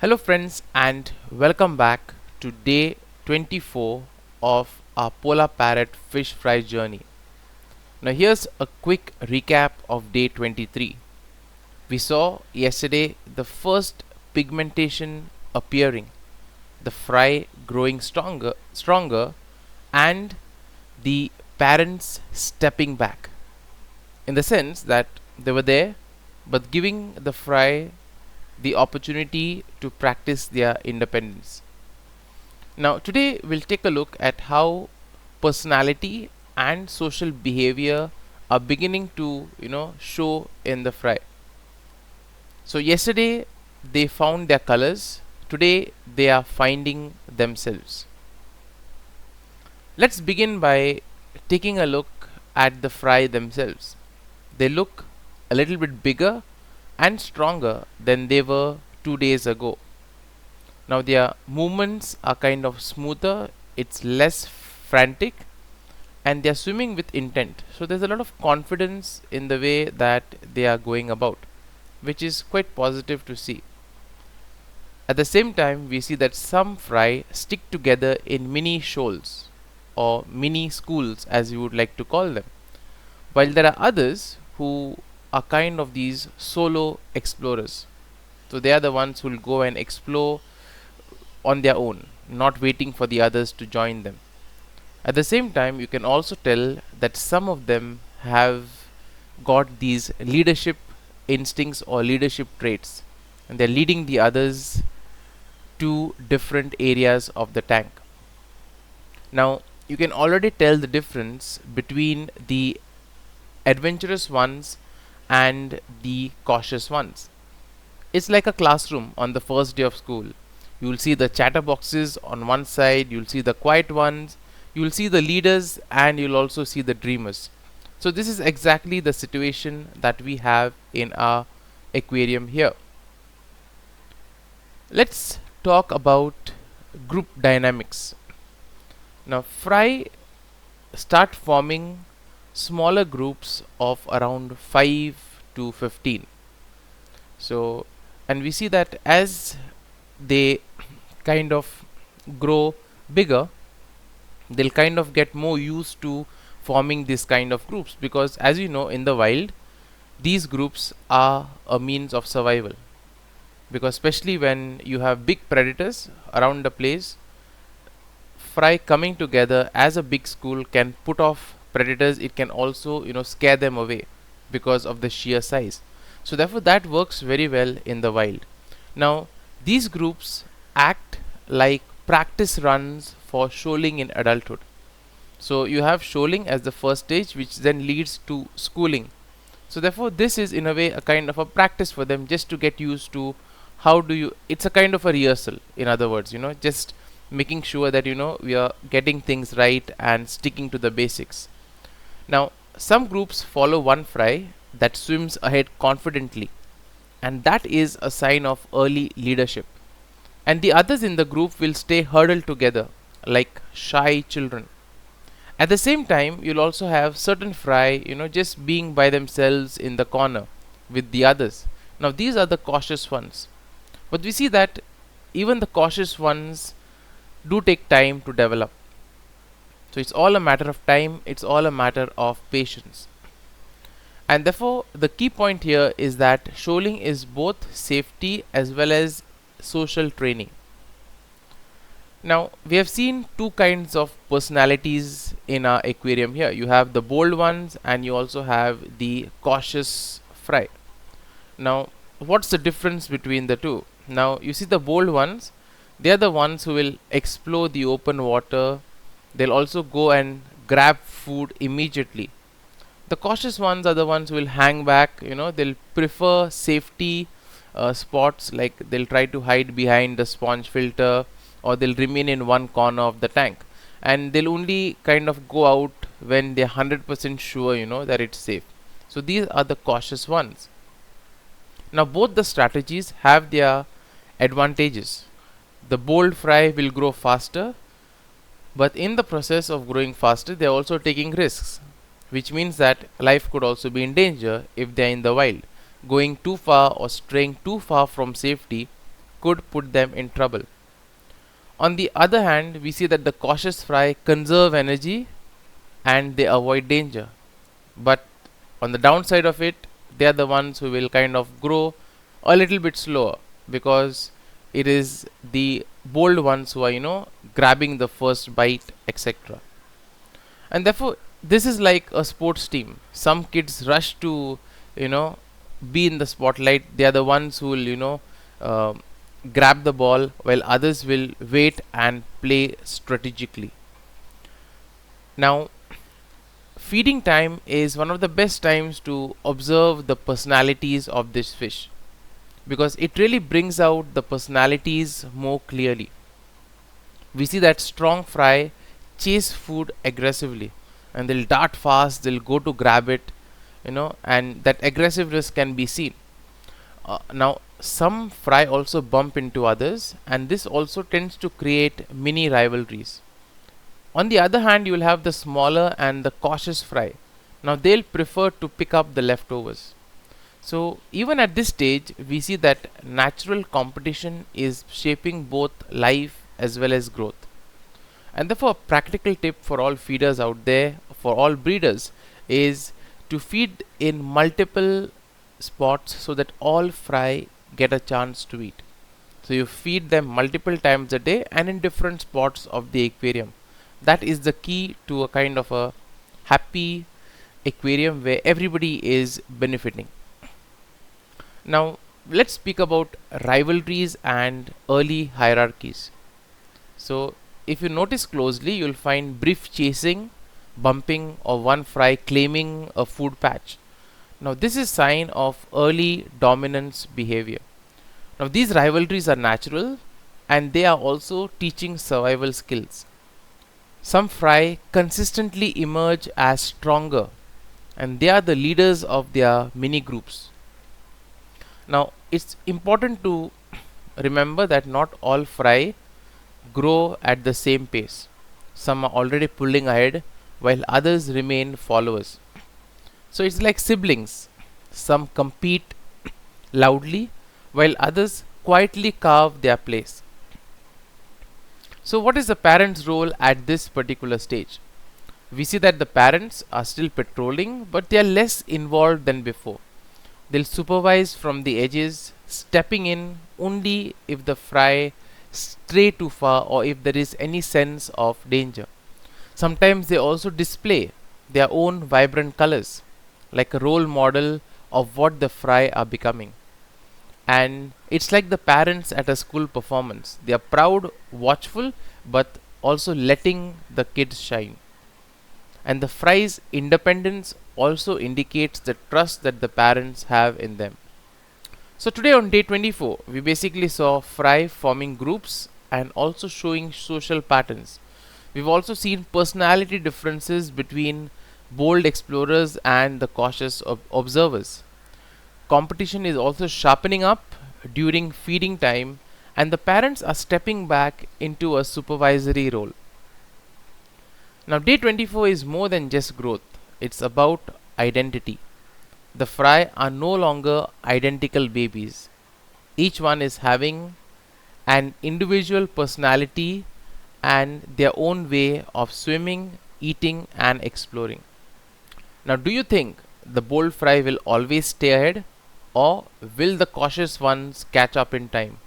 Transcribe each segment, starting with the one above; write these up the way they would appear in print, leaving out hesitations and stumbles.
Hello friends and welcome back to day 24 of our polar parrot fish fry journey. Now here's a quick recap of day 23. We saw yesterday the first pigmentation appearing, the fry growing stronger and the parents stepping back. In the sense that they were there but giving the fry the opportunity to practice their independence. Now, today we'll take a look at how personality and social behavior are beginning to, show in the fry. So, yesterday they found their colors, today they are finding themselves. Let's begin by taking a look at the fry themselves. They look a little bit bigger and stronger than they were 2 days ago. Now their movements are kind of smoother, it's less frantic, and they are swimming with intent. So there's a lot of confidence in the way that they are going about, which is quite positive to see. At the same time, we see that some fry stick together in mini shoals or mini schools, as you would like to call them, while there are others who are kind of these solo explorers. So they are the ones who will go and explore on their own, not waiting for the others to join them. At the same time, you can also tell that some of them have got these leadership instincts or leadership traits, and they're leading the others to different areas of the tank. Now, you can already tell the difference between the adventurous ones and the cautious ones. It's like a classroom on the first day of school. You will see the chatterboxes on one side, you'll see the quiet ones, you'll see the leaders, and you'll also see the dreamers. So this is exactly the situation that we have in our aquarium here. Let's talk about group dynamics. Now fry start forming smaller groups of around 5 to 15. So, and we see that as they kind of grow bigger, they'll kind of get more used to forming this kind of groups, because as you know, in the wild these groups are a means of survival, because especially when you have big predators around the place, fry coming together as a big school can put off predators. It can also scare them away because of the sheer size. So therefore that works very well in the wild. Now these groups act like practice runs for shoaling in adulthood. So you have shoaling as the first stage, which then leads to schooling. So therefore this is in a way a kind of a practice for them, just to get used to how do you, it's a kind of a rehearsal, in other words, just making sure that we are getting things right and sticking to the basics. Now some groups follow one fry that swims ahead confidently, and that is a sign of early leadership, and the others in the group will stay huddled together like shy children. At the same time, you'll also have certain fry just being by themselves in the corner with the others. Now these are the cautious ones, but we see that even the cautious ones do take time to develop. So it's all a matter of time, it's all a matter of patience. And therefore the key point here is that shoaling is both safety as well as social training. Now we have seen two kinds of personalities in our aquarium here. You have the bold ones and you also have the cautious fry. Now what's the difference between the two? Now you see the bold ones, they are the ones who will explore the open water. They'll also go and grab food immediately. The cautious ones are the ones who will hang back, they'll prefer safety spots, like they'll try to hide behind the sponge filter, or they'll remain in one corner of the tank, and they'll only kind of go out when they're 100% sure that it's safe. So these are the cautious ones. Now both the strategies have their advantages. The bold fry will grow faster, but in the process of growing faster they are also taking risks, which means that life could also be in danger if they are in the wild. Going too far or straying too far from safety could put them in trouble. On the other hand, we see that the cautious fry conserve energy and they avoid danger. But on the downside of it, they are the ones who will kind of grow a little bit slower, because it is the bold ones who are, grabbing the first bite, etc. And therefore, this is like a sports team. Some kids rush to, you know, be in the spotlight. They are the ones who will, uh, grab the ball, while others will wait and play strategically. Now, feeding time is one of the best times to observe the personalities of this fish, because it really brings out the personalities more clearly. We see that strong fry chase food aggressively, and they'll dart fast, they'll go to grab it, and that aggressiveness can be seen. Now, some fry also bump into others, and this also tends to create mini rivalries. On the other hand, you will have the smaller and the cautious fry. Now, they'll prefer to pick up the leftovers. So, even at this stage, we see that natural competition is shaping both life as well as growth. And therefore, a practical tip for all feeders out there, for all breeders, is to feed in multiple spots so that all fry get a chance to eat. So, you feed them multiple times a day and in different spots of the aquarium. That is the key to a kind of a happy aquarium where everybody is benefiting. Now, let's speak about rivalries and early hierarchies. So, if you notice closely, you'll find brief chasing, bumping, or one fry claiming a food patch. Now, this is sign of early dominance behavior. Now, these rivalries are natural and they are also teaching survival skills. Some fry consistently emerge as stronger, and they are the leaders of their mini groups. Now, it's important to remember that not all fry grow at the same pace. Some are already pulling ahead while others remain followers. So it's like siblings. Some compete loudly while others quietly carve their place. So what is the parent's role at this particular stage? We see that the parents are still patrolling, but they are less involved than before. They'll supervise from the edges, stepping in only if the fry stray too far or if there is any sense of danger. Sometimes they also display their own vibrant colors, like a role model of what the fry are becoming. And it's like the parents at a school performance. They are proud, watchful, but also letting the kids shine. And the fry's independence also indicates the trust that the parents have in them. So today on day 24, we basically saw fry forming groups and also showing social patterns. We've also seen personality differences between bold explorers and the cautious observers. Competition is also sharpening up during feeding time, and the parents are stepping back into a supervisory role. Now, day 24 is more than just growth, it's about identity. The fry are no longer identical babies. Each one is having an individual personality and their own way of swimming, eating, and exploring. Now, do you think the bold fry will always stay ahead, or will the cautious ones catch up in time?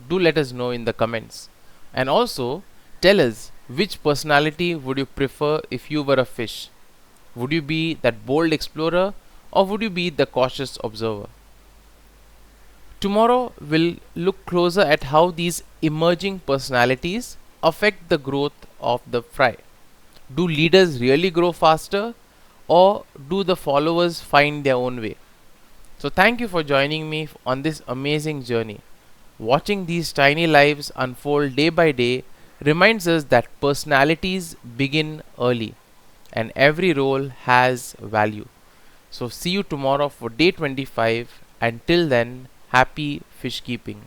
Do let us know in the comments. And also, tell us which personality would you prefer if you were a fish. Would you be that bold explorer, or would you be the cautious observer? Tomorrow we'll look closer at how these emerging personalities affect the growth of the fry. Do leaders really grow faster, or do the followers find their own way? So thank you for joining me on this amazing journey. Watching these tiny lives unfold day by day reminds us that personalities begin early and every role has value. So see you tomorrow for day 25. Until then, happy fish keeping.